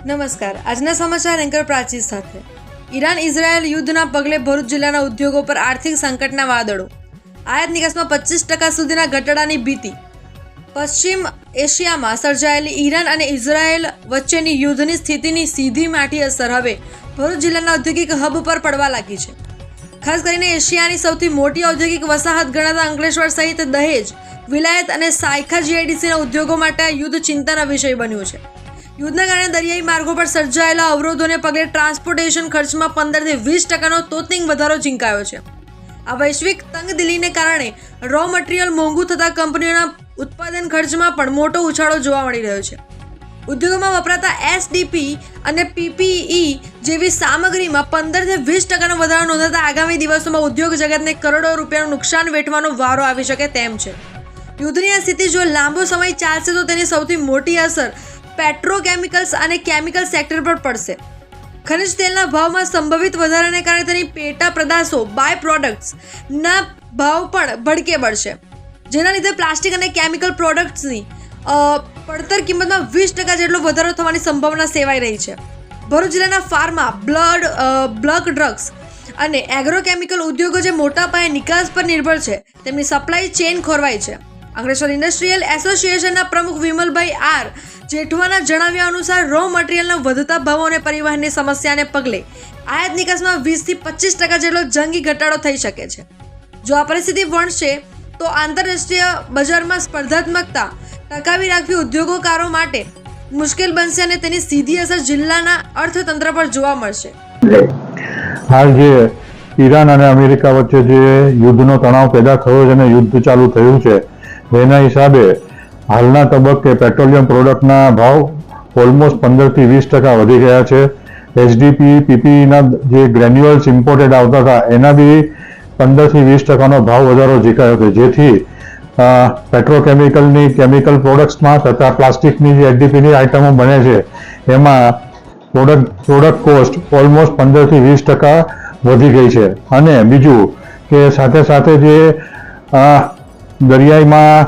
નમસ્કાર, આજના સમાચાર એન્કર પ્રાચી સાથે। ઈરાન ઇઝરાયલ યુદ્ધના પગલે ભરૂચ જિલ્લાના ઉદ્યોગો પર આર્થિક સંકટના વાદળો, આયાત નિકાસમાં 25% સુધીના ઘટાડાની ભીતિ। પશ્ચિમ એશિયામાં સર્જાયેલી ઈરાન અને ઇઝરાયલ વચ્ચેની યુદ્ધની સ્થિતિની સીધી માઠી અસર હવે ભરૂચ જિલ્લાના ઔદ્યોગિક હબ પર પડવા લાગી છે। ખાસ કરીને એશિયાની સૌથી મોટી ઔદ્યોગિક વસાહત ગણાતા અંકલેશ્વર સહિત દહેજ, વિલાયત અને સાયખા જીઆઈડીસીના ઉદ્યોગો માટે યુદ્ધ ચિંતાનો વિષય બન્યું છે। યુદ્ધના કારણે દરિયાઈ માર્ગો પર સર્જાયેલા અવરોધોને પગલે ટ્રાન્સપોર્ટેશન ખર્ચમાં 15 થી 20% તોતિંગ વધારો ઝીંકાયો છે। આ વૈશ્વિક તંગદિલીને કારણે રો મટીરિયલ મોંઘું થતાં કંપનીઓના ઉત્પાદન ખર્ચમાં પણ મોટો ઉછાળો જોવા મળી રહ્યો છે। ઉદ્યોગોમાં વપરાતા એસડીપી અને પીપીઈ જેવી સામગ્રીમાં 15 થી 20% વધારો નોંધાતા આગામી દિવસોમાં ઉદ્યોગ જગતને કરોડો રૂપિયાનું નુકસાન વેઠવાનો વારો આવી શકે તેમ છે। યુદ્ધની આ સ્થિતિ જો લાંબો સમય ચાલશે તો તેની સૌથી મોટી અસર પેટ્રોકેમિકલ્સ અને કેમિકલ સેક્ટર પર પડશે। ખનિજ તેલના ભાવમાં સંભવિત વધારાને કારણે તેની પેટા પદાર્થો બાય પ્રોડક્ટ્સના ભાવ પણ ભડકે પડશે, જેના લીધે પ્લાસ્ટિક અને કેમિકલ પ્રોડક્ટ્સની પડતર કિંમતમાં 20% જેટલો વધારો થવાની સંભાવના સેવાઈ રહી છે। ભરૂચ જિલ્લાના ફાર્મા, બ્લક ડ્રગ્સ અને એગ્રોકેમિકલ ઉદ્યોગો જે મોટા પાયે નિકાસ પર નિર્ભર છે, તેમની સપ્લાય ચેઇન ખોરવાઈ છે। અંકલેશ્વર ઇન્ડસ્ટ્રીયલ એસોસિએશનના પ્રમુખ વિમલભાઈ આર જેઠવાના જણાવ્યા અનુસાર રો મટીરિયલના વધતા ભાવો અને પરિવહનની સમસ્યાને પગલે આયાત નિકાસમાં 20 થી 25% જેટલો જંગી ઘટાડો થઈ શકે છે। જો આ પરિસ્થિતિ વણશે તો આંતરરાષ્ટ્રીય બજારમાં સ્પર્ધાત્મકતા ટકાવી રાખવી ઉદ્યોગકારો માટે મુશ્કેલ બનશે અને તેની સીધી અસર જિલ્લાના અર્થતંત્ર પર જોવા મળશે। હાલ જે ઈરાન અને અમેરિકા વચ્ચે જે યુદ્ધનો તણાવ પેદા થયો છે અને યુદ્ધ ચાલુ થયું છે, એના હિસાબે હાલના તબક્કે પેટ્રોલિયમ પ્રોડક્ટના ભાવ ઓલમોસ્ટ 15 થી 20% વધી ગયા છે। એચડીપી, પીપીઈના જે ગ્રેન્યુઅલ્સ ઇમ્પોર્ટેડ આવતા હતા એના બી 15 થી 20%નો ભાવ વધારો ઝીકાયો છે, જેથી પેટ્રોકેમિકલની કેમિકલ પ્રોડક્ટ્સમાં તથા પ્લાસ્ટિકની જે એચડીપીની આઇટમો બને છે એમાં પ્રોડક્ટ કોસ્ટ ઓલમોસ્ટ 15 થી 20% વધી ગઈ છે। અને બીજું કે સાથે સાથે જે દરિયાઈમાં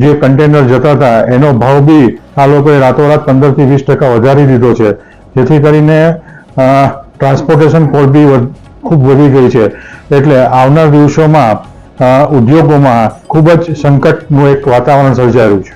જે કન્ટેનર જતા હતા એનો ભાવ બી આ લોકોએ રાતોરાત 15 થી 20% વધારી દીધો છે, જેથી કરીને ટ્રાન્સપોર્ટેશન કોસ્ટ બી ખૂબ વધી ગઈ છે। એટલે આવનાર દિવસોમાં ઉદ્યોગોમાં ખૂબ જ સંકટનું એક વાતાવરણ સર્જાયું છે।